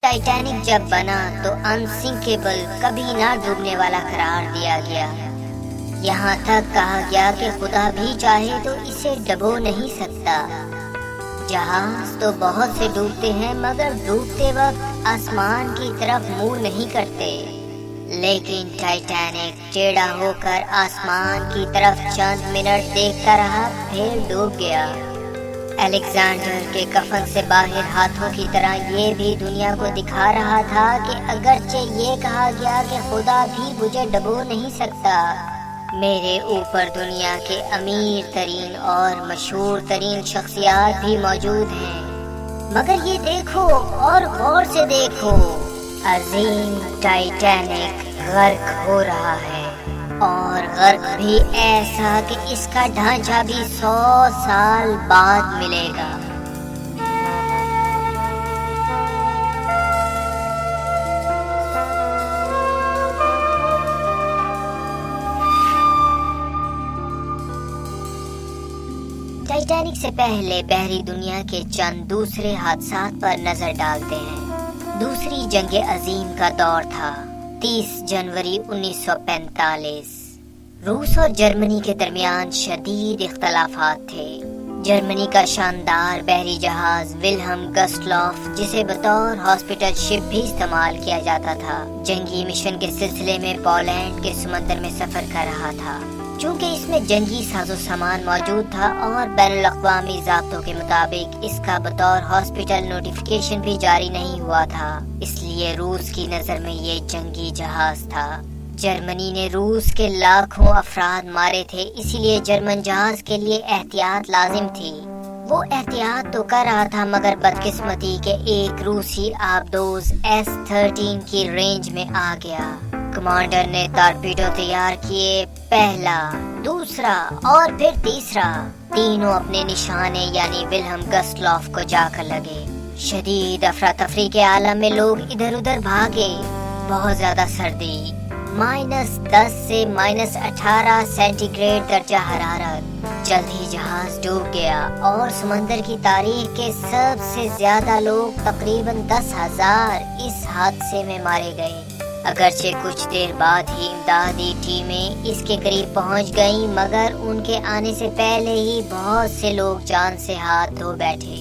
Titanic جب بنا تو انسنکیبل، کبھی نہ ڈوبنے والا قرار دیا گیا۔ یہاں تک کہا گیا کہ خدا بھی چاہے تو اسے ڈبو نہیں سکتا۔ جہاز تو بہت سے ڈوبتے ہیں مگر ڈوبتے وقت آسمان کی طرف منہ نہیں کرتے، لیکن ٹائٹینک ٹیڑھا ہو کر آسمان کی طرف چند منٹ دیکھتا رہا، پھر ڈوب گیا۔ الیگزینڈر کے کفن سے باہر ہاتھوں کی طرح یہ بھی دنیا کو دکھا رہا تھا کہ اگرچہ یہ کہا گیا کہ خدا بھی مجھے ڈبو نہیں سکتا، میرے اوپر دنیا کے امیر ترین اور مشہور ترین شخصیات بھی موجود ہیں، مگر یہ دیکھو اور غور سے دیکھو، عظیم ٹائٹینک غرق ہو رہا ہے، اور غرق بھی ایسا کہ اس کا ڈھانچہ بھی 100 سال بعد ملے گا۔ ٹائٹینک سے پہلے بحری دنیا کے چند دوسرے حادثات پر نظر ڈالتے ہیں۔ دوسری جنگ عظیم کا دور تھا۔ 30 جنوری 1945 روس اور جرمنی کے درمیان شدید اختلافات تھے۔ جرمنی کا شاندار بحری جہاز ولہم گسٹلوف، جسے بطور ہاسپٹل شپ بھی استعمال کیا جاتا تھا، جنگی مشن کے سلسلے میں پولینڈ کے سمندر میں سفر کر رہا تھا۔ چونکہ اس میں جنگی ساز و سامان موجود تھا اور بین الاقوامی ضابطوں کے مطابق اس کا بطور ہاسپٹل نوٹیفیکیشن بھی جاری نہیں ہوا تھا، اس لیے روس کی نظر میں یہ جنگی جہاز تھا۔ جرمنی نے روس کے لاکھوں افراد مارے تھے، اسی لیے جرمن جہاز کے لیے احتیاط لازم تھی۔ وہ احتیاط تو کر رہا تھا مگر بدقسمتی کے ایک روسی آبدوز S-13 کی رینج میں آ گیا۔ کمانڈر نے ٹارپیڈو تیار کیے، پہلا، دوسرا اور پھر تیسرا، تینوں اپنے نشانے یعنی ولہم گسٹلوف کو جا کر لگے۔ شدید افراتفری کے عالم میں لوگ ادھر ادھر بھاگے۔ بہت زیادہ سردی، -10 سے -18 سینٹی گریڈ درجہ حرارت۔ جلد ہی جہاز ڈوب گیا اور سمندر کی تاریخ کے سب سے زیادہ لوگ تقریباً 10,000 اس حادثے میں مارے گئے۔ اگرچہ کچھ دیر بعد ہی امدادی ٹیمیں اس کے قریب پہنچ گئیں، مگر ان کے آنے سے پہلے ہی بہت سے لوگ جان سے ہاتھ دھو بیٹھے۔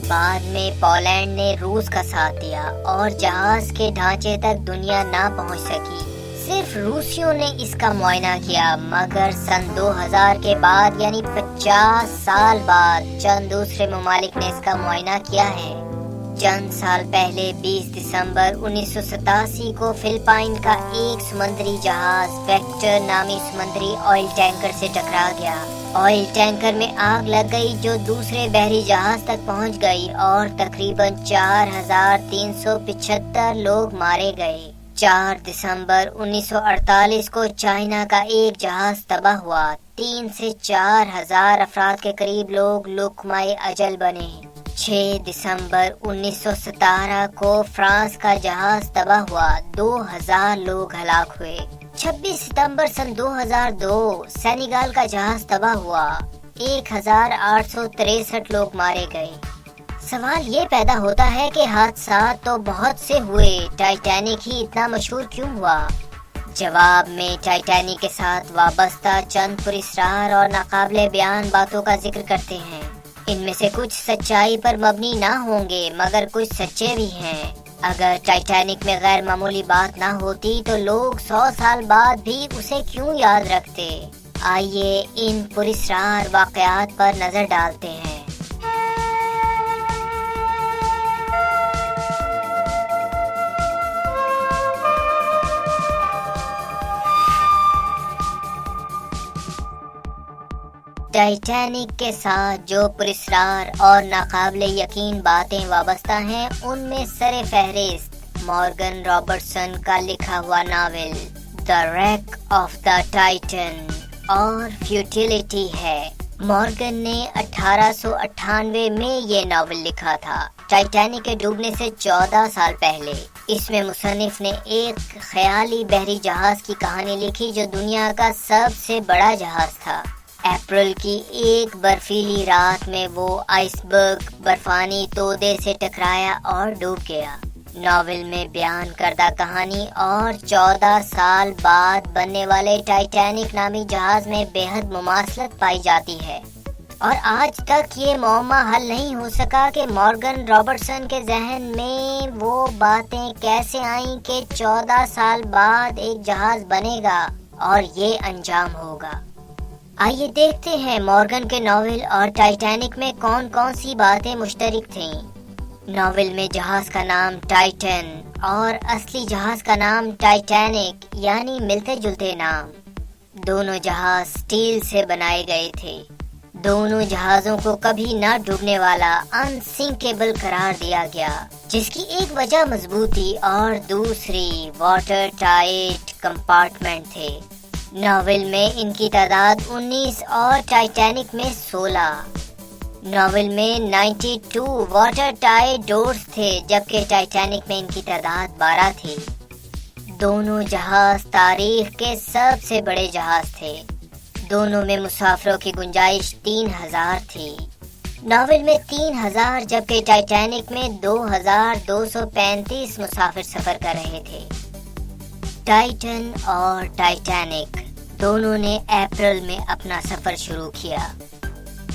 بعد میں پولینڈ نے روس کا ساتھ دیا اور جہاز کے ڈھانچے تک دنیا نہ پہنچ سکی، صرف روسیوں نے اس کا معائنہ کیا، مگر سن 2000 کے بعد یعنی 50 سال بعد چند دوسرے ممالک نے اس کا معائنہ کیا ہے۔ چند سال پہلے 20 دسمبر 1987 کو فلپائن کا ایک سمندری جہاز ویکٹر نامی سمندری آئل ٹینکر سے ٹکرا گیا۔ آئل ٹینکر میں آگ لگ گئی جو دوسرے بحری جہاز تک پہنچ گئی اور تقریباً 4375 لوگ مارے گئے۔ 4 دسمبر 1948 کو چائنا کا ایک جہاز تباہ ہوا، 3 سے 4000 افراد کے قریب لوگ لقمۂ اجل بنے۔ 6 دسمبر 1917 کو فرانس کا جہاز تباہ ہوا، 2000 لوگ ہلاک ہوئے۔ 26 ستمبر سن 2002 سینیگال کا جہاز تباہ ہوا، 1863 لوگ مارے گئے۔ سوال یہ پیدا ہوتا ہے کہ حادثات تو بہت سے ہوئے، ٹائٹینک ہی اتنا مشہور کیوں ہوا؟ جواب میں ٹائٹینک کے ساتھ وابستہ چند پراسرار اور ناقابل بیان باتوں کا ذکر کرتے ہیں۔ ان میں سے کچھ سچائی پر مبنی نہ ہوں گے مگر کچھ سچے بھی ہیں۔ اگر ٹائٹینک میں غیر معمولی بات نہ ہوتی تو لوگ 100 سال بعد بھی اسے کیوں یاد رکھتے؟ آئیے ان پراسرار واقعات پر نظر ڈالتے ہیں۔ ٹائٹینک کے ساتھ جو پراسرار اور ناقابل یقین باتیں وابستہ ہیں، ان میں سر فہرست مورگن رابرٹسن کا لکھا ہوا novel the wreck of the Titan اور فیوٹیلٹی ہے۔ مورگن نے 1898 میں یہ ناول لکھا تھا، ٹائٹینک کے ڈوبنے سے 14 سال پہلے۔ اس میں مصنف نے ایک خیالی بحری جہاز کی کہانی لکھی جو دنیا کا سب سے بڑا جہاز تھا۔ اپریل کی ایک برفیلی رات میں وہ آئس برگ برفانی تودے سے ٹکرایا اور ڈوب گیا۔ ناول میں بیان کردہ کہانی اور 14 سال بعد بننے والے ٹائٹینک نامی جہاز میں بے حد مماثلت پائی جاتی ہے، اور آج تک یہ معمہ حل نہیں ہو سکا کہ مورگن رابرٹسن کے ذہن میں وہ باتیں کیسے آئیں کہ 14 سال بعد ایک جہاز بنے گا اور یہ انجام ہوگا۔ آئیے دیکھتے ہیں مورگن کے ناول اور ٹائٹینک میں کون کون سی باتیں مشترک تھیں۔ ناول میں جہاز کا نام ٹائٹن اور اصلی جہاز کا نام ٹائٹینک، یعنی ملتے جلتے نام۔ دونوں جہاز سٹیل سے بنائے گئے تھے۔ دونوں جہازوں کو کبھی نہ ڈوبنے والا انسنکیبل قرار دیا گیا، جس کی ایک وجہ مضبوطی اور دوسری واٹر ٹائٹ کمپارٹمنٹ تھے۔ ناول میں ان کی تعداد 19 اور ٹائٹینک میں 16۔ ناول میں 92 واٹر ٹائٹ ڈورز تھے، جبکہ ٹائٹینک میں ان کی تعداد 12 تھی۔ دونوں جہاز تاریخ کے سب سے بڑے جہاز تھے۔ دونوں میں مسافروں کی گنجائش 3000 تھی۔ ناول میں 3000 جبکہ ٹائٹینک میں 2235 مسافر سفر کر رہے تھے۔ ٹائٹن اور ٹائٹینک دونوں نے اپریل میں اپنا سفر شروع کیا۔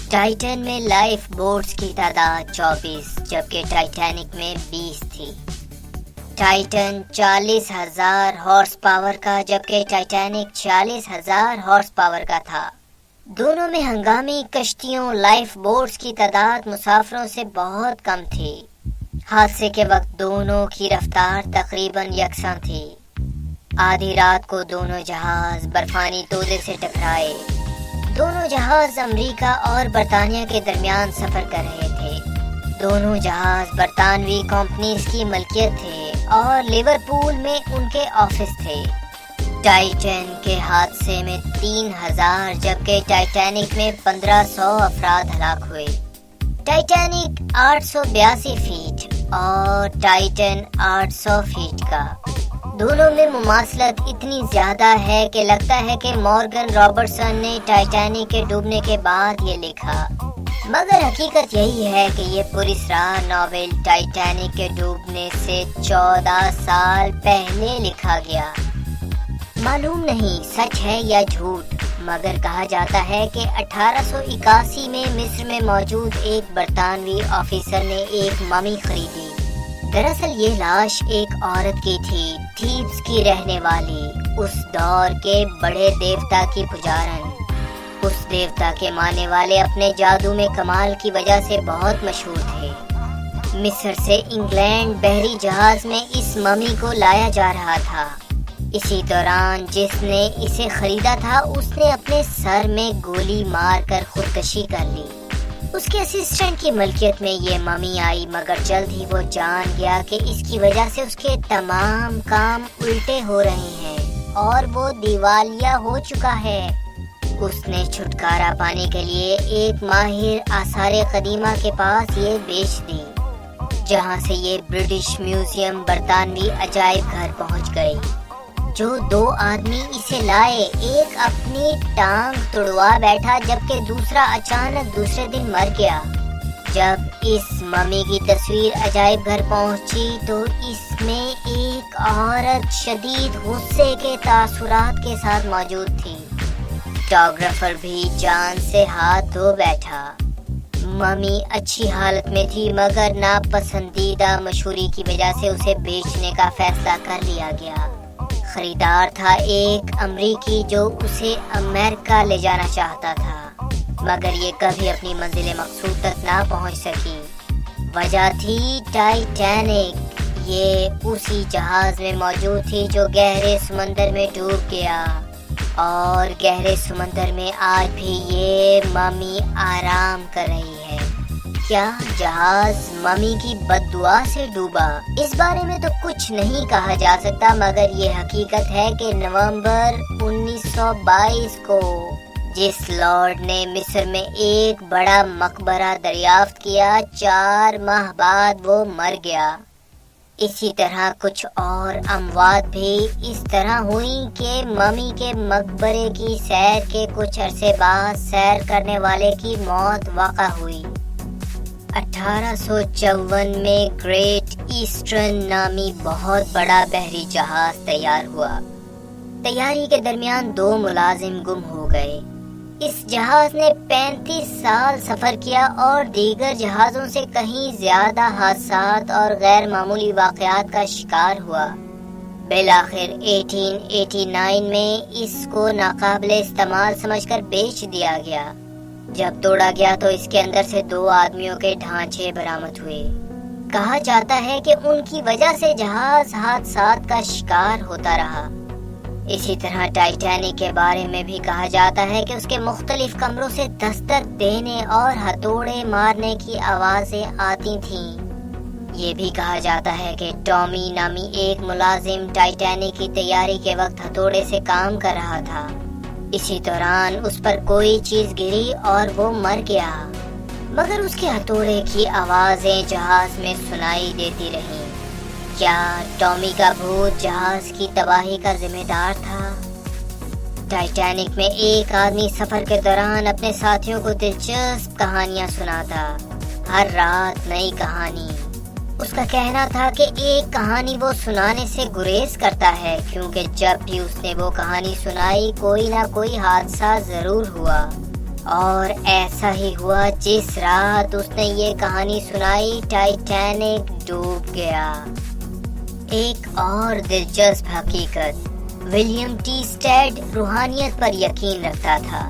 ٹائٹن میں لائف بوٹس کی تعداد 24 جبکہ ٹائٹینک میں 20 تھی۔ ٹائٹن 40,000 ہارس پاور کا جبکہ ٹائٹینک 40,000 ہارس پاور کا تھا۔ دونوں میں ہنگامی کشتیوں لائف بوٹس کی تعداد مسافروں سے بہت کم تھی۔ حادثے کے وقت دونوں کی رفتار تقریباً یکساں تھی۔ آدھی رات کو دونوں جہاز برفانی تودے سے ٹکرائے۔ دونوں جہاز امریکہ اور برطانیہ کے درمیان سفر کر رہے تھے۔ دونوں جہاز برطانوی کمپنیز کی ملکیت تھے اور لیورپول میں ان کے آفس تھے۔ ٹائٹن کے حادثے میں 3000 جبکہ ٹائٹینک میں 1500 افراد ہلاک ہوئے۔ ٹائٹینک 882 فیٹ اور ٹائٹن 800 فیٹ کا۔ دونوں میں مماثلت اتنی زیادہ ہے کہ لگتا ہے کہ مورگن رابرٹسن نے ٹائٹینک کے ڈوبنے کے بعد یہ لکھا، مگر حقیقت یہی ہے کہ یہ پراسرار ناول ٹائٹینک کے ڈوبنے سے 14 سال پہلے لکھا گیا۔ معلوم نہیں سچ ہے یا جھوٹ، مگر کہا جاتا ہے کہ 1881 میں مصر میں موجود ایک برطانوی آفیسر نے ایک ممی خریدی۔ دراصل یہ لاش ایک عورت کی تھی، تھیبس کی رہنے والی، اس دور کے بڑے دیوتا کی پجارن۔ اس دیوتا کے ماننے والے اپنے جادو میں کمال کی وجہ سے بہت مشہور تھے۔ مصر سے انگلینڈ بحری جہاز میں اس ممی کو لایا جا رہا تھا۔ اسی دوران جس نے اسے خریدا تھا اس نے اپنے سر میں گولی مار کر خودکشی کر لی۔ اس کے اسسٹنٹ کی ملکیت میں یہ ممی آئی، مگر جلد ہی وہ جان گیا کہ اس کی وجہ سے اس کے تمام کام الٹے ہو رہے ہیں اور وہ دیوالیہ ہو چکا ہے۔ اس نے چھٹکارا پانے کے لیے ایک ماہر آثار قدیمہ کے پاس یہ بیچ دی، جہاں سے یہ برٹش میوزیم برطانوی عجائب گھر پہنچ گئی۔ جو 2 آدمی اسے لائے، ایک اپنی ٹانگ توڑوا بیٹھا جبکہ دوسرا اچانک دوسرے دن مر گیا۔ جب اس ممی کی تصویر عجائب گھر پہنچی تو اس میں ایک عورت شدید غصے کے تاثرات کے ساتھ موجود تھی۔ فوٹوگرافر بھی جان سے ہاتھ دھو بیٹھا۔ ممی اچھی حالت میں تھی مگر ناپسندیدہ مشہوری کی وجہ سے اسے بیچنے کا فیصلہ کر لیا گیا۔ خریدار تھا ایک امریکی جو اسے امریکہ لے جانا چاہتا تھا، مگر یہ کبھی اپنی منزل مقصود تک نہ پہنچ سکی۔ وجہ تھی ٹائٹینک، یہ اسی جہاز میں موجود تھی جو گہرے سمندر میں ڈوب گیا، اور گہرے سمندر میں آج بھی یہ ممی آرام کر رہی ہے۔ کیا جہاز ممی کی بد دعا سے ڈوبا؟ اس بارے میں تو کچھ نہیں کہا جا سکتا، مگر یہ حقیقت ہے کہ نومبر 1922 کو جس لارڈ نے مصر میں ایک بڑا مقبرہ دریافت کیا، 4 ماہ بعد وہ مر گیا۔ اسی طرح کچھ اور اموات بھی اس طرح ہوئیں کہ ممی کے مقبرے کی سیر کے کچھ عرصے بعد سیر کرنے والے کی موت واقع ہوئی۔ 1854 میں گریٹ ایسٹرن نامی بہت بڑا بحری جہاز تیار ہوا۔ تیاری کے درمیان 2 ملازم گم ہو گئے۔ اس جہاز نے 35 سال سفر کیا اور دیگر جہازوں سے کہیں زیادہ حادثات اور غیر معمولی واقعات کا شکار ہوا۔ بالآخر 1889 میں اس کو ناقابل استعمال سمجھ کر بیچ دیا گیا۔ جب توڑا گیا تو اس کے اندر سے 2 آدمیوں کے ڈھانچے برآمد ہوئے۔ کہا جاتا ہے کہ ان کی وجہ سے جہاز حادثات کا شکار ہوتا رہا۔ اسی طرح ٹائٹینک کے بارے میں بھی کہا جاتا ہے کہ اس کے مختلف کمروں سے دستک دینے اور ہتھوڑے مارنے کی آوازیں آتی تھیں۔ یہ بھی کہا جاتا ہے کہ ٹامی نامی ایک ملازم ٹائٹینک کی تیاری کے وقت ہتھوڑے سے کام کر رہا تھا۔ اسی دوران اس پر کوئی چیز گری اور وہ مر گیا، مگر اس کے ہتھوڑے کی آوازیں جہاز میں سنائی دیتی رہیں۔ کیا ٹامی کا بھوت جہاز کی تباہی کا ذمہ دار تھا؟ ٹائٹینک میں ایک آدمی سفر کے دوران اپنے ساتھیوں کو دلچسپ کہانیاں سناتا، ہر رات نئی کہانی۔ اس کا کہنا تھا کہ ایک کہانی وہ سنانے سے گریز کرتا ہے کیونکہ جب بھی اس نے وہ کہانی سنائی کوئی نہ کوئی حادثہ ضرور ہوا، اور ایسا ہی ہوا۔ جس رات اس نے یہ کہانی سنائی ٹائٹینک ڈوب گیا۔ ایک اور دلچسپ حقیقت، ولیم ٹی اسٹیڈ روحانیت پر یقین رکھتا تھا۔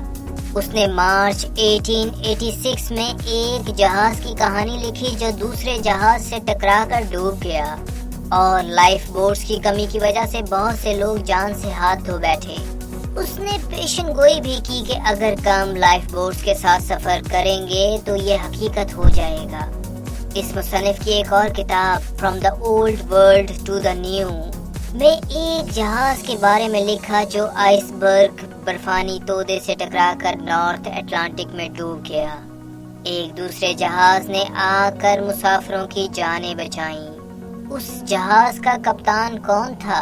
اس نے مارچ 1886 میں ایک جہاز کی کہانی لکھی جو دوسرے جہاز سے ٹکرا کر ڈوب گیا، اور لائف بوٹس کی کمی کی وجہ سے بہت سے لوگ جان سے ہاتھ دھو بیٹھے۔ اس نے پیشن گوئی بھی کی کہ اگر کم لائف بوٹس کے ساتھ سفر کریں گے تو یہ حقیقت ہو جائے گا۔ اس مصنف کی ایک اور کتاب from the old world to the new میں ایک جہاز کے بارے میں لکھا جو آئس برگ برفانی تودے سے ٹکرا کر نارتھ اٹلانٹک میں ڈوب گیا۔ ایک دوسرے جہاز نے آ کر مسافروں کی جانیں بچائیں۔ اس جہاز کا کپتان کون تھا؟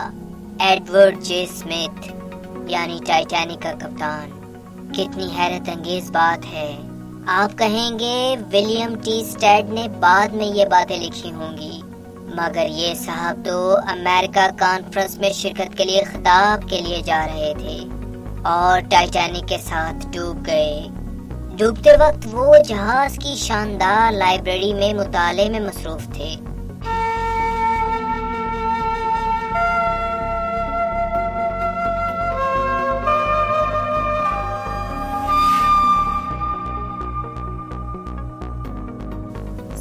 ایڈورڈ جے اسمتھ، یعنی ٹائٹینک کا کپتان۔ کتنی حیرت انگیز بات ہے۔ آپ کہیں گے ولیم ٹی اسٹیڈ نے بعد میں یہ باتیں لکھی ہوں گی، مگر یہ صاحب تو امریکہ کانفرنس میں شرکت کے لیے خطاب کے لیے جا رہے تھے اور ٹائٹینک کے ساتھ ڈوب گئے۔ ڈوبتے وقت وہ جہاز کی شاندار لائبریری میں مطالعے میں مصروف تھے۔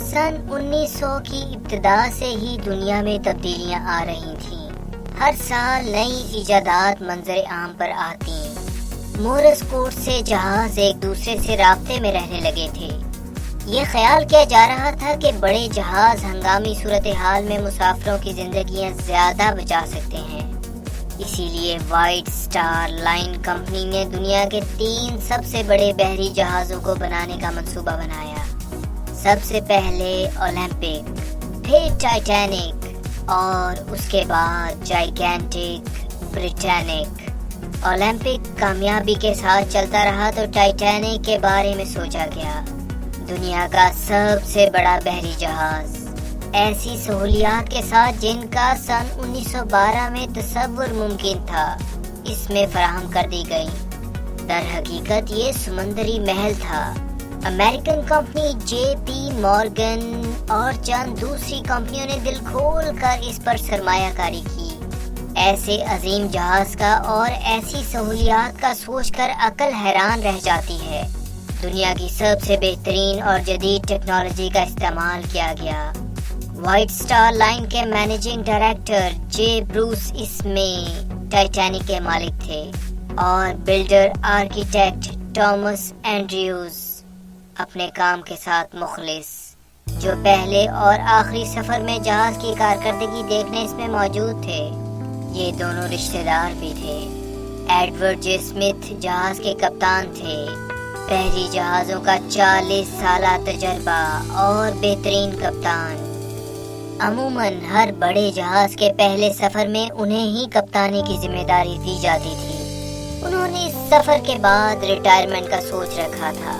سن 1900 کی ابتدا سے ہی دنیا میں تبدیلیاں آ رہی تھیں۔ ہر سال نئی ایجادات منظر عام پر آتی۔ مورس کوڈ سے جہاز ایک دوسرے سے رابطے میں رہنے لگے تھے۔ یہ خیال کیا جا رہا تھا کہ بڑے جہاز ہنگامی صورتحال میں مسافروں کی زندگیاں زیادہ بچا سکتے ہیں۔ اسی لیے وائٹ سٹار لائن کمپنی نے دنیا کے 3 سب سے بڑے بحری جہازوں کو بنانے کا منصوبہ بنایا۔ سب سے پہلے اولمپک، پھر ٹائٹینک اور اس کے بعد جائگینٹک بریٹینک۔ اولمپک کامیابی کے ساتھ چلتا رہا تو ٹائٹینک کے بارے میں سوچا گیا۔ دنیا کا سب سے بڑا بحری جہاز، ایسی سہولیات کے ساتھ جن کا سن 1912 میں تصور ممکن تھا، اس میں فراہم کر دی گئی۔ در حقیقت یہ سمندری محل تھا۔ امریکن کمپنی جے پی مورگن اور چند دوسری کمپنیوں نے دل کھول کر اس پر سرمایہ کاری کی۔ ایسے عظیم جہاز کا اور ایسی سہولیات کا سوچ کر عقل حیران رہ جاتی ہے۔ دنیا کی سب سے بہترین اور جدید ٹیکنالوجی کا استعمال کیا گیا۔ وائٹ سٹار لائن کے مینیجنگ ڈائریکٹر جے بروس اس میں ٹائٹینک کے مالک تھے، اور بلڈر آرکیٹیکٹ ٹامس اینڈریوز اپنے کام کے ساتھ مخلص، جو پہلے اور آخری سفر میں جہاز کی کارکردگی دیکھنے اس میں موجود تھے۔ یہ دونوں رشتہ دار بھی تھے۔ ایڈورڈ جے اسمتھ جہاز کے کپتان تھے، بحری جہازوں کا 40 سالہ تجربہ اور بہترین کپتان۔ عموماً ہر بڑے جہاز کے پہلے سفر میں انہیں ہی کپتانی کی ذمہ داری دی جاتی تھی۔ انہوں نے اس سفر کے بعد ریٹائرمنٹ کا سوچ رکھا تھا۔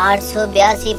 882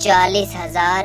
40,000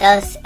10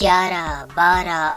11, 12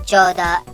14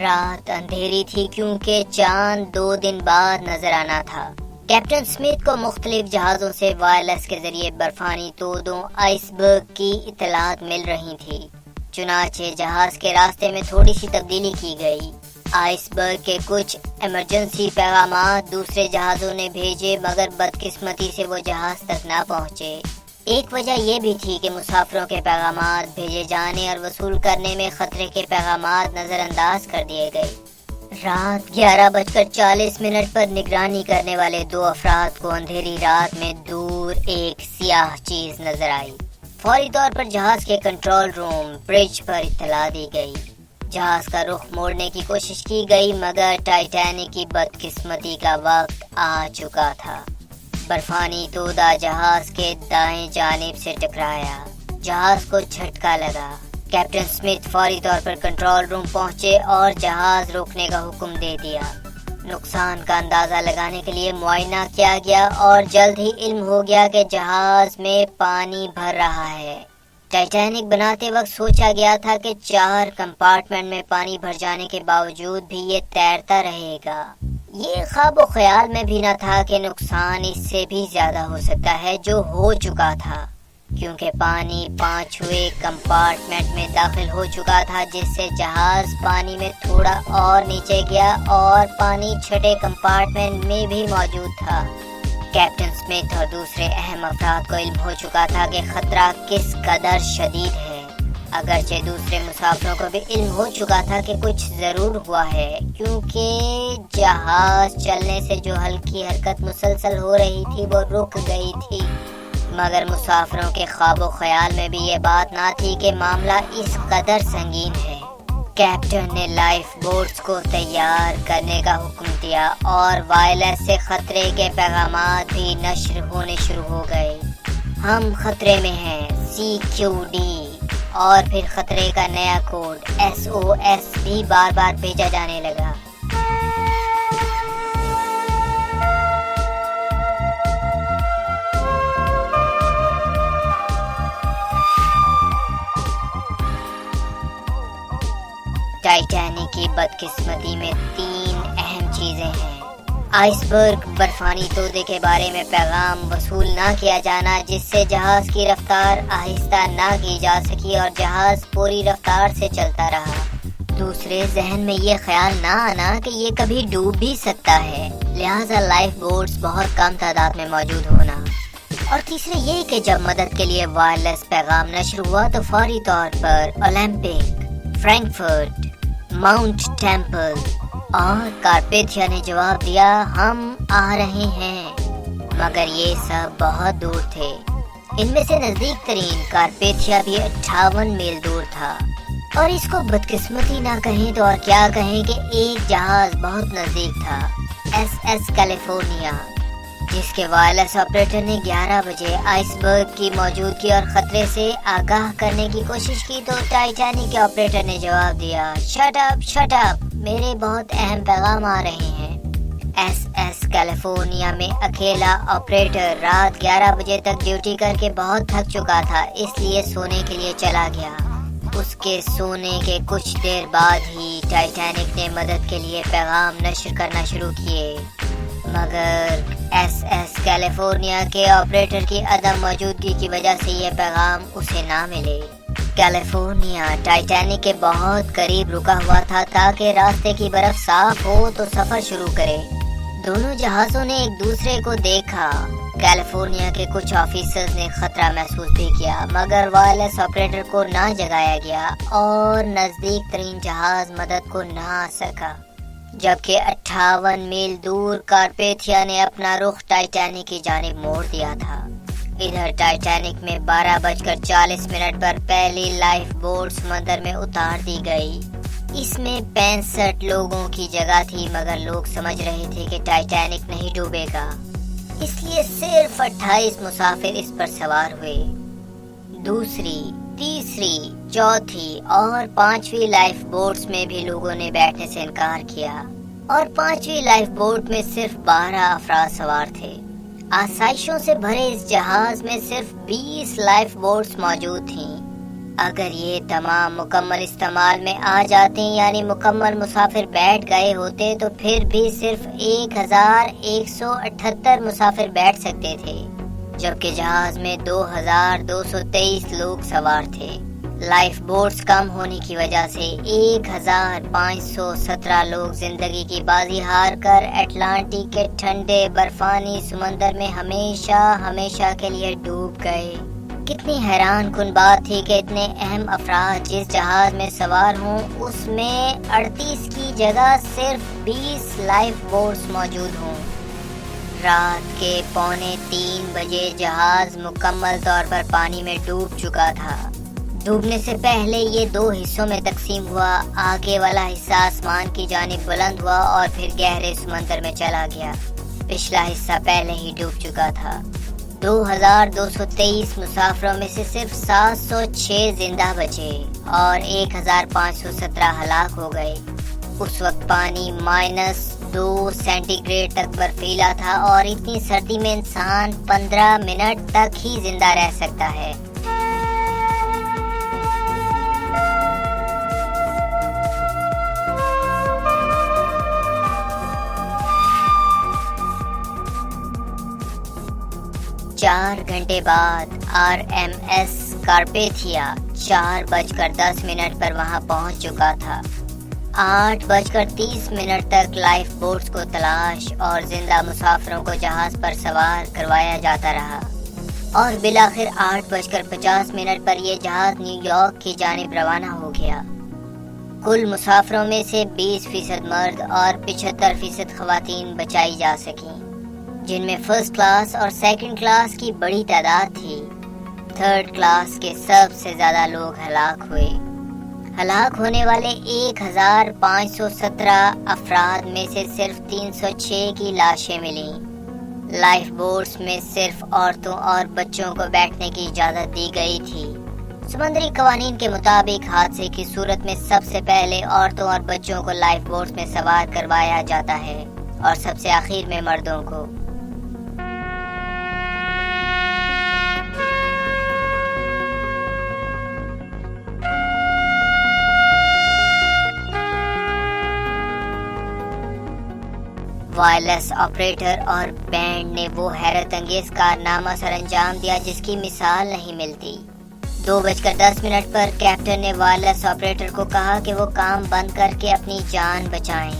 رات اندھیری تھی کیونکہ چاند 2 دن بعد نظر آنا تھا۔ کیپٹن سمتھ کو مختلف جہازوں سے وائرلیس کے ذریعے برفانی تودوں آئس برگ کی اطلاعات مل رہی تھی۔ چنانچہ جہاز کے راستے میں تھوڑی سی تبدیلی کی گئی۔ آئس برگ کے کچھ ایمرجنسی پیغامات دوسرے جہازوں نے بھیجے مگر بدقسمتی سے وہ جہاز تک نہ پہنچے۔ ایک وجہ یہ بھی تھی کہ مسافروں کے پیغامات بھیجے جانے اور وصول کرنے میں خطرے کے پیغامات نظر انداز کر دیے گئے۔ رات 11:40 پر نگرانی کرنے والے 2 افراد کو اندھیری رات میں دور ایک سیاہ چیز نظر آئی۔ فوری طور پر جہاز کے کنٹرول روم برج پر اطلاع دی گئی۔ جہاز کا رخ موڑنے کی کوشش کی گئی مگر ٹائٹینک کی بدقسمتی کا وقت آ چکا تھا۔ برفانی تودا جہاز کے دائیں جانب سے ٹکرایا۔ جہاز کو جھٹکا لگا۔ کیپٹن سمتھ فوری طور پر کنٹرول روم پہنچے اور جہاز روکنے کا حکم دے دیا۔ نقصان کا اندازہ لگانے کے لیے معائنہ کیا گیا اور جلد ہی علم ہو گیا کہ جہاز میں پانی بھر رہا ہے۔ ٹائٹینک بناتے وقت سوچا گیا تھا کہ 4 کمپارٹمنٹ میں پانی بھر جانے کے باوجود بھی یہ تیرتا رہے گا۔ یہ خواب و خیال میں بھی نہ تھا کہ نقصان اس سے بھی زیادہ ہو سکتا ہے جو ہو چکا تھا، کیونکہ پانی 5ویں کمپارٹمنٹ میں داخل ہو چکا تھا جس سے جہاز پانی میں تھوڑا اور نیچے گیا اور پانی 6 کمپارٹمنٹ میں بھی موجود تھا۔ کیپٹن سمتھ اور دوسرے اہم افراد کو علم ہو چکا تھا کہ خطرہ کس قدر شدید ہے، اگرچہ دوسرے مسافروں کو بھی علم ہو چکا تھا کہ کچھ ضرور ہوا ہے، کیونکہ جہاز چلنے سے جو ہلکی حرکت مسلسل ہو رہی تھی وہ رک گئی تھی۔ مگر مسافروں کے خواب و خیال میں بھی یہ بات نہ تھی کہ معاملہ اس قدر سنگین ہے۔ کیپٹن نے لائف بوٹس کو تیار کرنے کا حکم دیا اور وائرلیس سے خطرے کے پیغامات بھی نشر ہونے شروع ہو گئے۔ ہم خطرے میں ہیں، CQD، اور پھر خطرے کا نیا کوڈ SOS بھی بار بار بھیجا جانے لگا۔ ٹائٹینک کی بدقسمتی میں 3 اہم چیزیں ہیں۔ آئس برگ برفانی تودے کے بارے میں پیغام وصول نہ کیا جانا جس سے جہاز کی رفتار آہستہ نہ کی جا سکی اور جہاز پوری رفتار سے چلتا رہا۔ دوسرے، ذہن میں یہ خیال نہ آنا کہ یہ کبھی ڈوب بھی سکتا ہے، لہٰذا لائف بوٹس بہت کم تعداد میں موجود ہونا۔ اور تیسرے یہ کہ جب مدد کے لیے وائرلیس پیغام نشر ہوا تو فوری طور پر اولمپک، فرینکفرٹ، ماؤنٹ ٹیمپل اور کارپیتھیا نے جواب دیا، ہم آ رہے ہیں، مگر یہ سب بہت دور تھے۔ ان میں سے نزدیک ترین کارپیتھیا بھی 58 میل دور تھا، اور اس کو بدقسمتی نہ کہیں تو اور کیا کہیں کہ ایک جہاز بہت نزدیک تھا، SS کیلیفورنیا، جس کے وائرلیس آپریٹر نے 11 بجے آئس برگ کی موجودگی اور خطرے سے آگاہ کرنے کی کوشش کی تو ٹائٹینک کے آپریٹر نے جواب دیا، شٹ اپ، میرے بہت اہم پیغام آ رہے ہیں۔ SS کیلیفورنیا میں اکیلا آپریٹر رات 11 بجے تک ڈیوٹی کر کے بہت تھک چکا تھا، اس لیے سونے کے لیے چلا گیا۔ اس کے سونے کے کچھ دیر بعد ہی ٹائٹینک نے مدد کے لیے پیغام نشر کرنا شروع کیے، مگر SS کیلیفورنیا کے آپریٹر کی عدم موجودگی کی وجہ سے یہ پیغام اسے نہ ملے۔ کیلیفورنیا ٹائٹینک کے بہت قریب رکا ہوا تھا تاکہ راستے کی برف صاف ہو تو سفر شروع کرے۔ دونوں جہازوں نے ایک دوسرے کو دیکھا۔ کیلیفورنیا کے کچھ آفیسرز نے خطرہ محسوس بھی کیا، مگر وائرلیس آپریٹر کو نہ جگایا گیا اور نزدیک ترین جہاز مدد کو نہ آ سکا، جبکہ 58 میل دور کارپیتھیا نے اپنا رخ ٹائٹینک کی جانب موڑ دیا تھا۔ ادھر ٹائٹینک میں 12:40 پر پہلی لائف بوٹ سمندر میں اتار دی گئی۔ اس میں 65 لوگوں کی جگہ تھی، مگر لوگ سمجھ رہے تھے کہ ٹائٹینک نہیں ڈوبے گا، اس لیے صرف 28 مسافر اس پر سوار ہوئے۔ دوسری، تیسری، چوتھی اور 5ویں لائف بوٹس میں بھی لوگوں نے بیٹھنے سے انکار کیا، اور 5ویں لائف بوٹ میں صرف 12 افراد سوار تھے۔ آسائشوں سے بھرے اس جہاز میں صرف 20 لائف بوٹس موجود تھیں۔ اگر یہ تمام مکمل استعمال میں آ جاتے یعنی مکمل مسافر بیٹھ گئے ہوتے تو پھر بھی صرف 1178 مسافر بیٹھ سکتے تھے، جبکہ جہاز میں 2223 لوگ سوار تھے۔ لائف بوٹس کم ہونے کی وجہ سے 1517 لوگ زندگی کی بازی ہار کر اٹلانٹک کے ٹھنڈے برفانی سمندر میں ہمیشہ کے لیے ڈوب گئے۔ کتنی حیران کن بات تھی کہ اتنے اہم افراد جس جہاز میں سوار ہوں اس میں 38 کی جگہ صرف 20 لائف بوٹس موجود ہوں۔ رات کے 2:45 بجے جہاز مکمل طور پر پانی میں ڈوب چکا تھا۔ ڈوبنے سے پہلے یہ 2 حصوں میں تقسیم ہوا۔ آگے والا حصہ آسمان کی جانب بلند ہوا اور پھر گہرے سمندر میں چلا گیا۔ پچھلا حصہ پہلے ہی ڈوب چکا تھا۔ 2223 مسافروں میں سے صرف 706 زندہ بچے اور 1517 ہلاک ہو گئے۔ اس وقت پانی -2 سینٹی گریڈ تک برفیلا تھا اور اتنی سردی میں انسان 15 منٹ تک ہی زندہ رہ سکتا ہے۔ چار گھنٹے بعد RMS کارپیتھیا 4:10 پر وہاں پہنچ چکا تھا۔ 8:30 تک لائف بوٹس کو تلاش اور زندہ مسافروں کو جہاز پر سوار کروایا جاتا رہا اور بالآخر 8:50 پر یہ جہاز نیو یارک کی جانب روانہ ہو گیا۔ کل مسافروں میں سے 20% مرد اور 75% خواتین بچائی جا سکیں، جن میں فرسٹ کلاس اور سیکنڈ کلاس کی بڑی تعداد تھی۔ تھرڈ کلاس کے سب سے زیادہ لوگ ہلاک ہوئے۔ ہلاک ہونے والے 1517 افراد میں سے صرف 306 کی لاشیں ملیں۔ لائف بوٹس میں صرف عورتوں اور بچوں کو بیٹھنے کی اجازت دی گئی تھی۔ سمندری قوانین کے مطابق حادثے کی صورت میں سب سے پہلے عورتوں اور بچوں کو لائف بوٹس میں سوار کروایا جاتا ہے اور سب سے آخر میں مردوں کو۔ وائرلیس آپریٹر اور بینڈ نے وہ حیرت انگیز کارنامہ سر انجام دیا جس کی مثال نہیں ملتی۔ 2:10 پر کیپٹن نے وائرلیس آپریٹر کو کہا کہ وہ کام بند کر کے اپنی جان بچائیں،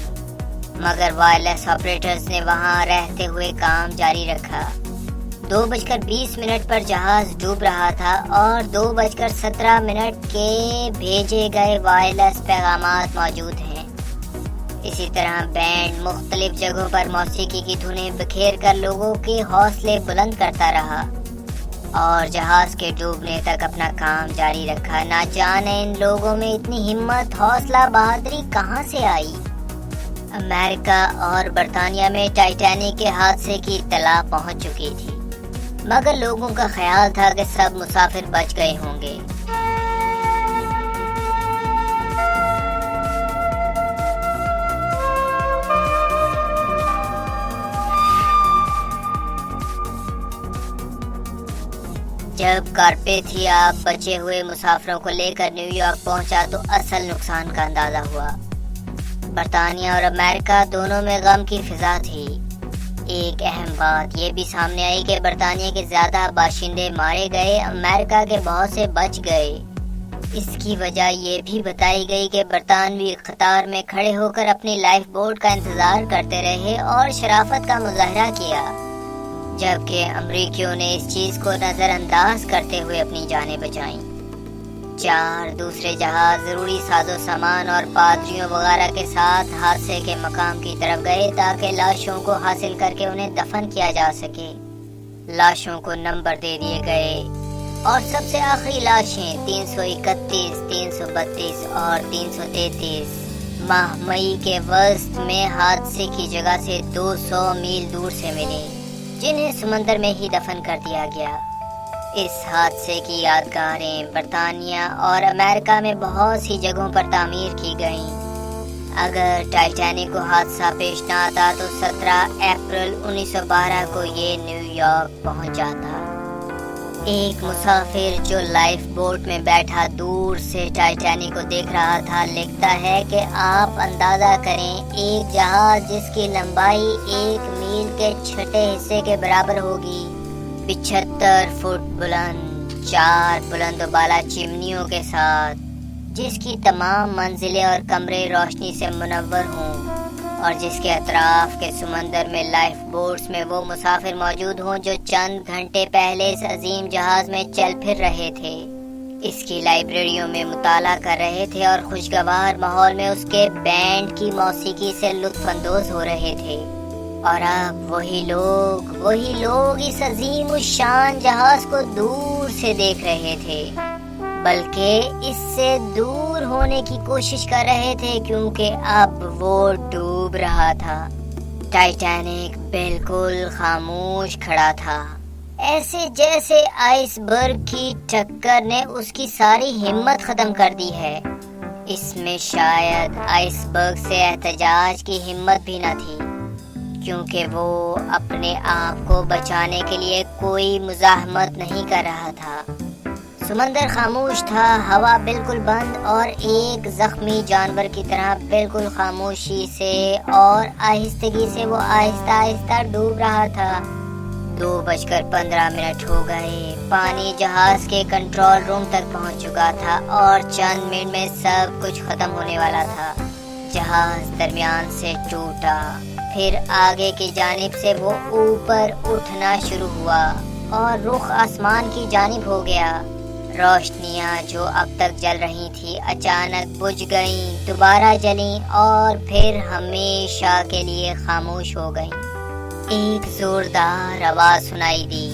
مگر وائرلیس آپریٹرز نے وہاں رہتے ہوئے کام جاری رکھا۔ 2:20 پر جہاز ڈوب رہا تھا اور 2:17 کے بھیجے گئے وائرلیس پیغامات موجود ہیں۔ اسی طرح بینڈ مختلف جگہوں پر موسیقی کی دھنیں بکھیر کر لوگوں کے حوصلے بلند کرتا رہا اور جہاز کے ڈوبنے تک اپنا کام جاری رکھا۔ نہ جانے ان لوگوں میں اتنی ہمت، حوصلہ، بہادری کہاں سے آئی۔ امریکہ اور برطانیہ میں ٹائٹینک کے حادثے کی اطلاع پہنچ چکی تھی، مگر لوگوں کا خیال تھا کہ سب مسافر بچ گئے ہوں گے۔ جب کارپیتھیا بچے ہوئے مسافروں کو لے کر نیو یارک پہنچا تو اصل نقصان کا اندازہ ہوا۔ برطانیہ اور امریکہ دونوں میں غم کی فضا تھی۔ ایک اہم بات یہ بھی سامنے آئی کہ برطانیہ کے زیادہ باشندے مارے گئے، امریکہ کے بہت سے بچ گئے۔ اس کی وجہ یہ بھی بتائی گئی کہ برطانوی قطار میں کھڑے ہو کر اپنی لائف بوٹ کا انتظار کرتے رہے اور شرافت کا مظاہرہ کیا، جبکہ امریکیوں نے اس چیز کو نظر انداز کرتے ہوئے اپنی جانیں بچائیں۔ 4 دوسرے جہاز ضروری ساز و سامان اور پادریوں وغیرہ کے ساتھ حادثے کے مقام کی طرف گئے تاکہ لاشوں کو حاصل کر کے انہیں دفن کیا جا سکے۔ لاشوں کو نمبر دے دیے گئے اور سب سے آخری لاشیں 331، 332 اور 333 ماہ مئی کے وسط میں حادثے کی جگہ سے 200 میل دور سے ملے، جنہیں سمندر میں ہی دفن کر دیا گیا۔ اس حادثے کی یادگاریں برطانیہ اور امریکہ میں بہت سی جگہوں پر تعمیر کی گئیں۔ اگر ٹائٹینک کو حادثہ پیش نہ آتا تو 17 اپریل 1912 کو یہ نیو یارک پہنچ جاتا۔ ایک مسافر جو لائف بوٹ میں بیٹھا دور سے ٹائٹینک کو دیکھ رہا تھا لکھتا ہے کہ آپ اندازہ کریں ایک جہاز جس کی لمبائی 1 میل کے چھٹے حصے کے برابر ہوگی، 75 فٹ بلند، 4 بلند و بالا چمنیوں کے ساتھ، جس کی تمام منزلیں اور کمرے روشنی سے منور ہوں، اور جس کے اطراف کے سمندر میں لائف بوٹس میں وہ مسافر موجود ہوں جو چند گھنٹے پہلے اس عظیم جہاز میں چل پھر رہے تھے، اس کی لائبریریوں میں مطالعہ کر رہے تھے اور خوشگوار ماحول میں اس کے بینڈ کی موسیقی سے لطف اندوز ہو رہے تھے۔ اور اب وہی لوگ اس عظیم الشان جہاز کو دور سے دیکھ رہے تھے، بلکہ اس سے دور ہونے کی کوشش کر رہے تھے کیونکہ اب وہ ڈوب رہا تھا۔ ٹائٹینک بالکل خاموش کھڑا تھا، ایسے جیسے آئس برگ کی ٹکر نے اس کی ساری ہمت ختم کر دی ہے۔ اس میں شاید آئس برگ سے احتجاج کی ہمت بھی نہ تھی، کیونکہ وہ اپنے آپ کو بچانے کے لیے کوئی مزاحمت نہیں کر رہا تھا۔ سمندر خاموش تھا، ہوا بالکل بند اور ایک زخمی جانور کی طرح بالکل خاموشی سے اور آہستگی سے وہ آہستہ آہستہ ڈوب رہا تھا۔ 2:15 ہو گئے، پانی جہاز کے کنٹرول روم تک پہنچ چکا تھا اور چند منٹ میں سب کچھ ختم ہونے والا تھا۔ جہاز درمیان سے ٹوٹا، پھر آگے کی جانب سے وہ اوپر اٹھنا شروع ہوا اور رخ آسمان کی جانب ہو گیا۔ روشنیاں جو اب تک جل رہی تھی اچانک بجھ گئیں، دوبارہ جلیں اور پھر ہمیشہ کے لیے خاموش ہو گئیں۔ ایک زوردار آواز سنائی دی۔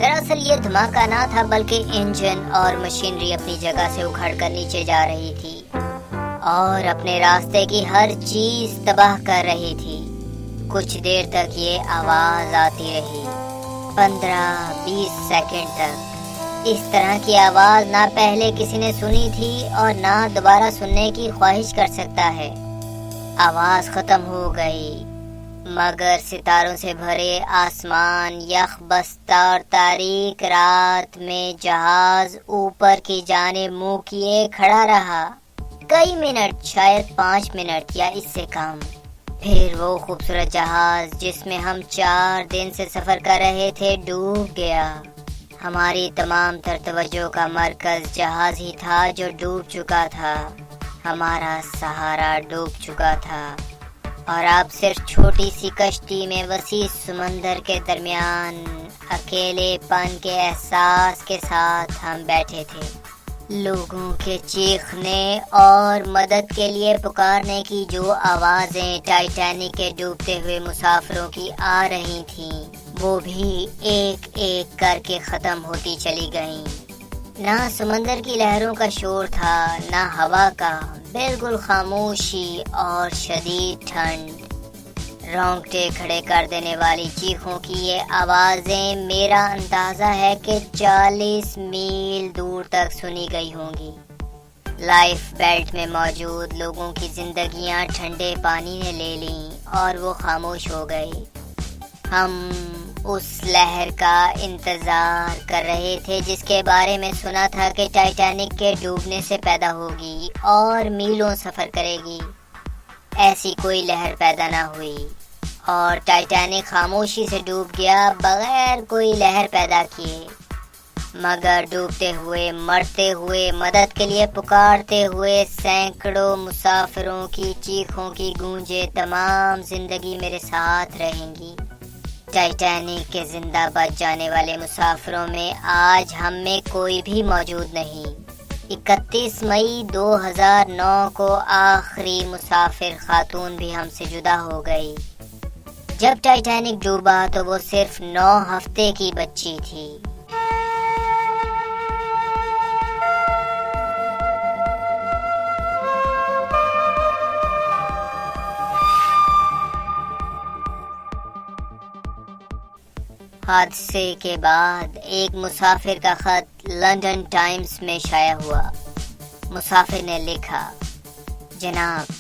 دراصل یہ دھماکہ نہ تھا بلکہ انجن اور مشینری اپنی جگہ سے اکھڑ کر نیچے جا رہی تھی اور اپنے راستے کی ہر چیز تباہ کر رہی تھی۔ کچھ دیر تک یہ آواز آتی رہی، 15-20 سیکنڈ تک۔ اس طرح کی آواز نہ پہلے کسی نے سنی تھی اور نہ دوبارہ سننے کی خواہش کر سکتا ہے۔ آواز ختم ہو گئی، مگر ستاروں سے بھرے آسمان، یخ بستہ اور تاریک رات میں جہاز اوپر کی جانب منہ کیے کھڑا رہا، کئی منٹ، شاید 5 منٹ یا اس سے کم۔ پھر وہ خوبصورت جہاز جس میں ہم 4 دن سے سفر کر رہے تھے ڈوب گیا۔ ہماری تمام تر توجہ کا مرکز جہاز ہی تھا جو ڈوب چکا تھا، ہمارا سہارا ڈوب چکا تھا، اور اب صرف چھوٹی سی کشتی میں وسیع سمندر کے درمیان اکیلے پن کے احساس کے ساتھ ہم بیٹھے تھے۔ لوگوں کے چیخنے اور مدد کے لیے پکارنے کی جو آوازیں ٹائٹینک کے ڈوبتے ہوئے مسافروں کی آ رہی تھیں، وہ بھی ایک ایک کر کے ختم ہوتی چلی گئیں۔ نہ سمندر کی لہروں کا شور تھا، نہ ہوا کا، بالکل خاموشی اور شدید ٹھنڈ۔ رونگٹے کھڑے کر دینے والی چیخوں کی یہ آوازیں میرا اندازہ ہے کہ 40 میل دور تک سنی گئی ہوں گی۔ لائف بیلٹ میں موجود لوگوں کی زندگیاں ٹھنڈے پانی نے لے لیں اور وہ خاموش ہو گئے۔ ہم اس لہر کا انتظار کر رہے تھے جس کے بارے میں سنا تھا کہ ٹائٹینک کے ڈوبنے سے پیدا ہوگی اور میلوں سفر کرے گی۔ ایسی کوئی لہر پیدا نہ ہوئی اور ٹائٹینک خاموشی سے ڈوب گیا بغیر کوئی لہر پیدا کیے، مگر ڈوبتے ہوئے، مرتے ہوئے، مدد کے لیے پکارتے ہوئے سینکڑوں مسافروں کی چیخوں کی گونجیں تمام زندگی میرے ساتھ رہیں گی۔ ٹائٹینک کے زندہ بچ جانے والے مسافروں میں آج ہم میں کوئی بھی موجود نہیں۔ 31 مئی 2009 کو آخری مسافر خاتون بھی ہم سے جدا ہو گئی۔ جب ٹائٹینک ڈوبا تو وہ صرف 9 ہفتے کی بچی تھی۔ حادثے کے بعد ایک مسافر کا خط لندن ٹائمز میں شائع ہوا۔ مسافر نے لکھا، جناب،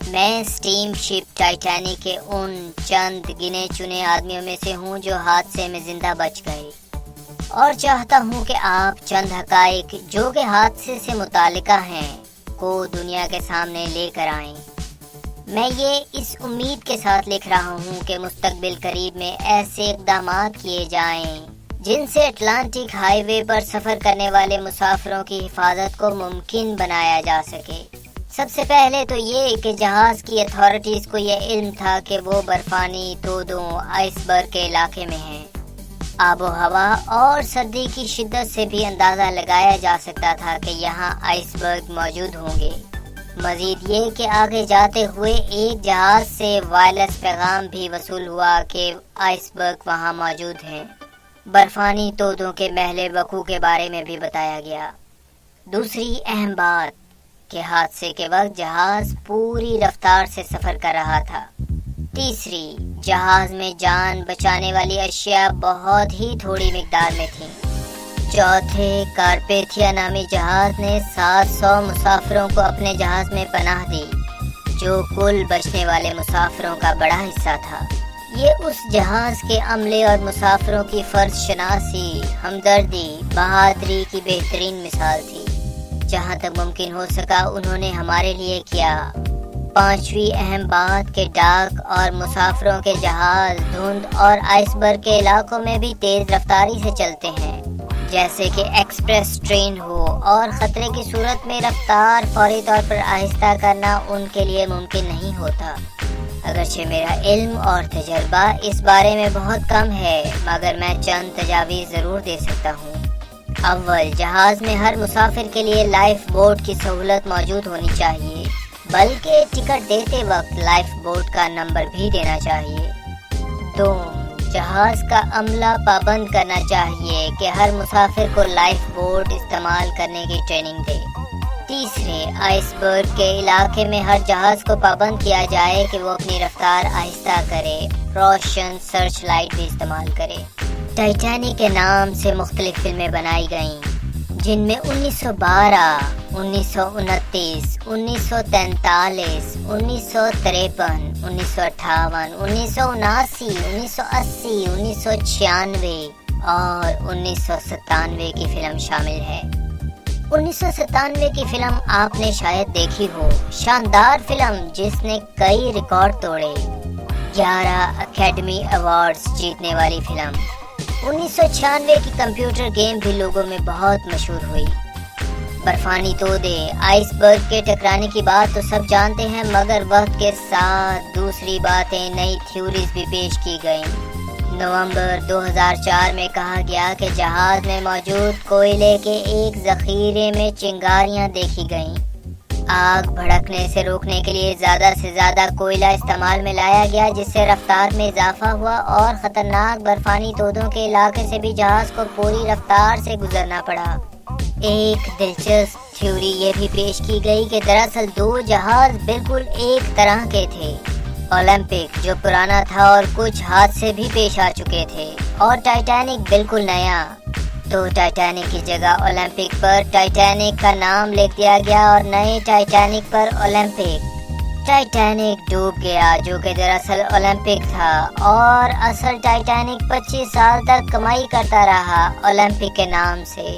میں سٹیم شپ ٹائٹینک کے ان چند گنے چنے آدمیوں میں سے ہوں جو حادثے میں زندہ بچ گئے اور چاہتا ہوں کہ آپ چند حقائق جو کہ حادثے سے متعلقہ ہیں کو دنیا کے سامنے لے کر آئیں۔ میں یہ اس امید کے ساتھ لکھ رہا ہوں کہ مستقبل قریب میں ایسے اقدامات کیے جائیں جن سے اٹلانٹک ہائی وے پر سفر کرنے والے مسافروں کی حفاظت کو ممکن بنایا جا سکے۔ سب سے پہلے تو یہ کہ جہاز کی اتھارٹیز کو یہ علم تھا کہ وہ برفانی تودوں آئس برگ کے علاقے میں ہیں۔ آب و ہوا اور سردی کی شدت سے بھی اندازہ لگایا جا سکتا تھا کہ یہاں آئس برگ موجود ہوں گے۔ مزید یہ کہ آگے جاتے ہوئے ایک جہاز سے وائرلیس پیغام بھی وصول ہوا کہ آئس برگ وہاں موجود ہیں۔ برفانی تودوں کے محل وقوع کے بارے میں بھی بتایا گیا۔ دوسری اہم بات کہ حادثے کے وقت جہاز پوری رفتار سے سفر کر رہا تھا۔ تیسری، جہاز میں جان بچانے والی اشیاء بہت ہی تھوڑی مقدار میں تھیں۔ چوتھے، کارپیتھیا نامی جہاز نے 700 مسافروں کو اپنے جہاز میں پناہ دی، جو کل بچنے والے مسافروں کا بڑا حصہ تھا۔ یہ اس جہاز کے عملے اور مسافروں کی فرض شناسی، ہمدردی، بہادری کی بہترین مثال تھی۔ جہاں تک ممکن ہو سکا انہوں نے ہمارے لیے کیا۔ پانچویں اہم بات کہ ڈاک اور مسافروں کے جہاز دھند اور آئس برگ کے علاقوں میں بھی تیز رفتاری سے چلتے ہیں، جیسے کہ ایکسپریس ٹرین ہو، اور خطرے کی صورت میں رفتار فوری طور پر آہستہ کرنا ان کے لیے ممکن نہیں ہوتا۔ اگرچہ میرا علم اور تجربہ اس بارے میں بہت کم ہے، مگر میں چند تجاویز ضرور دے سکتا ہوں۔ اول، جہاز میں ہر مسافر کے لیے لائف بوٹ کی سہولت موجود ہونی چاہیے، بلکہ ٹکٹ دیتے وقت لائف بوٹ کا نمبر بھی دینا چاہیے۔ دوم، جہاز کا عملہ پابند کرنا چاہیے کہ ہر مسافر کو لائف بوٹ استعمال کرنے کی ٹریننگ دے۔ تیسرے، آئس برگ کے علاقے میں ہر جہاز کو پابند کیا جائے کہ وہ اپنی رفتار آہستہ کرے، روشن سرچ لائٹ بھی استعمال کرے۔ ٹائٹینک کے نام سے مختلف فلمیں بنائی گئیں، جن میں 1912، 1929، 1943، 1953، 1958، 1979، 1980، 1996 اور 1997 کی فلم شامل ہے۔ 1997 کی فلم آپ نے شاید دیکھی ہو، شاندار فلم جس نے کئی ریکارڈ توڑے، 11 اکیڈمی ایوارڈز جیتنے والی فلم۔ 1996 کی کمپیوٹر گیم بھی لوگوں میں بہت مشہور ہوئی۔ برفانی تودے، آئس برگ کے ٹکرانے کی بات تو سب جانتے ہیں، مگر وقت کے ساتھ دوسری باتیں، نئی تھیوریز بھی پیش کی گئیں۔ نومبر 2004 میں کہا گیا کہ جہاز میں موجود کوئلے کے ایک ذخیرے میں چنگاریاں دیکھی گئیں۔ آگ بھڑکنے سے روکنے کے لیے زیادہ سے زیادہ کوئلہ استعمال میں لایا گیا، جس سے رفتار میں اضافہ ہوا اور خطرناک برفانی تودوں کے علاقے سے بھی جہاز کو پوری رفتار سے گزرنا پڑا۔ ایک دلچسپ تھیوری یہ بھی پیش کی گئی کہ دراصل دو جہاز بالکل ایک طرح کے تھے، اولمپک جو پرانا تھا اور کچھ حادثے بھی پیش آ چکے تھے، اور ٹائٹینک بالکل نیا۔ تو ٹائٹینک کی جگہ اولمپک پر ٹائٹینک کا نام لکھ دیا گیا اور نئے ٹائٹینک پر اولمپک۔ ٹائٹینک ڈوب گیا جو کہ دراصل اولمپک تھا، اور اصل ٹائٹینک 25 سال تک کمائی کرتا رہا اولمپک کے نام سے،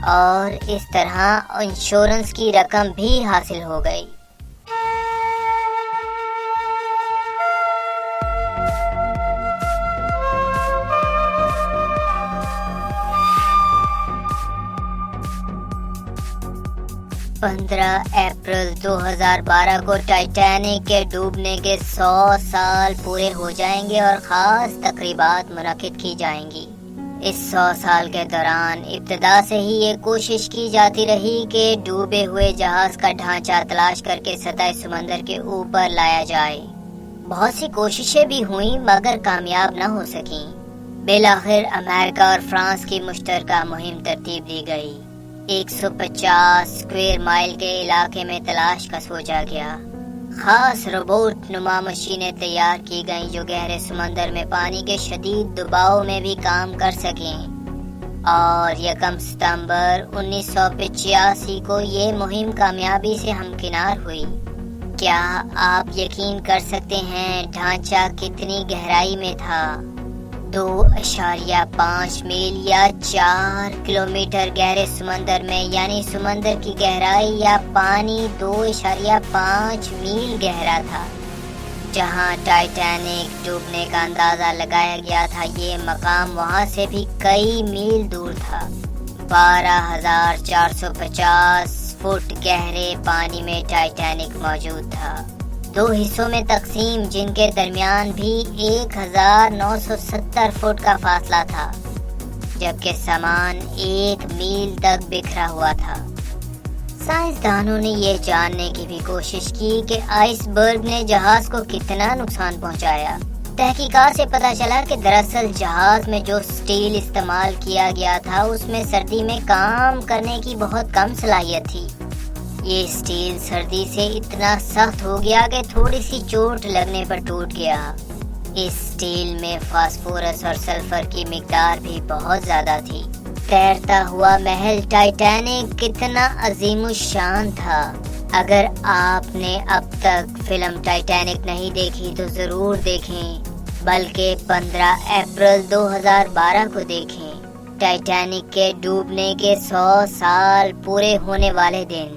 اور اس طرح انشورنس کی رقم بھی حاصل ہو گئی۔ اپریل 2012 کو ٹائٹینک کے ڈوبنے کے 100 سال پورے ہو جائیں گے اور خاص تقریبات منعقد کی جائیں گی۔ اس 100 سال کے دوران ابتدا سے ہی یہ کوشش کی جاتی رہی کہ ڈوبے ہوئے جہاز کا ڈھانچہ تلاش کر کے سطح سمندر کے اوپر لایا جائے۔ بہت سی کوششیں بھی ہوئیں مگر کامیاب نہ ہو سکیں۔ بالآخر امریکہ اور فرانس کی مشترکہ مہم ترتیب دی گئی۔ 150 اسکوائر مائل کے علاقے میں تلاش کا سوچا گیا۔ خاص روبوٹ نما مشینیں تیار کی گئیں جو گہرے سمندر میں پانی کے شدید دباؤ میں بھی کام کر سکیں، اور 1 ستمبر 1985 کو یہ مہم کامیابی سے ہمکنار ہوئی۔ کیا آپ یقین کر سکتے ہیں ڈھانچہ کتنی گہرائی میں تھا؟ 2.5 میل یا 4 کلومیٹر گہرے سمندر میں، یعنی سمندر کی گہرائی یا پانی 2.5 میل گہرا تھا جہاں ٹائٹینک ڈوبنے کا اندازہ لگایا گیا تھا۔ یہ مقام وہاں سے بھی کئی میل دور تھا۔ 12,450 فٹ گہرے پانی میں ٹائٹینک موجود تھا، 2 حصوں میں تقسیم، جن کے درمیان بھی 1,970 فٹ کا فاصلہ تھا، جبکہ سامان 1 میل تک بکھرا ہوا تھا۔ سائنسدانوں نے یہ جاننے کی بھی کوشش کی کہ آئس برگ نے جہاز کو کتنا نقصان پہنچایا۔ تحقیقات سے پتہ چلا کہ دراصل جہاز میں جو سٹیل استعمال کیا گیا تھا اس میں سردی میں کام کرنے کی بہت کم صلاحیت تھی۔ یہ سٹیل سردی سے اتنا سخت ہو گیا کہ تھوڑی سی چوٹ لگنے پر ٹوٹ گیا۔ اس سٹیل میں فاسفورس اور سلفر کی مقدار بھی بہت زیادہ تھی۔ تیرتا ہوا محل ٹائٹینک کتنا عظیم الشان تھا۔ اگر آپ نے اب تک فلم ٹائٹینک نہیں دیکھی تو ضرور دیکھیں، بلکہ 15 اپریل 2012 کو دیکھیں، ٹائٹینک کے ڈوبنے کے 100 سال پورے ہونے والے دن۔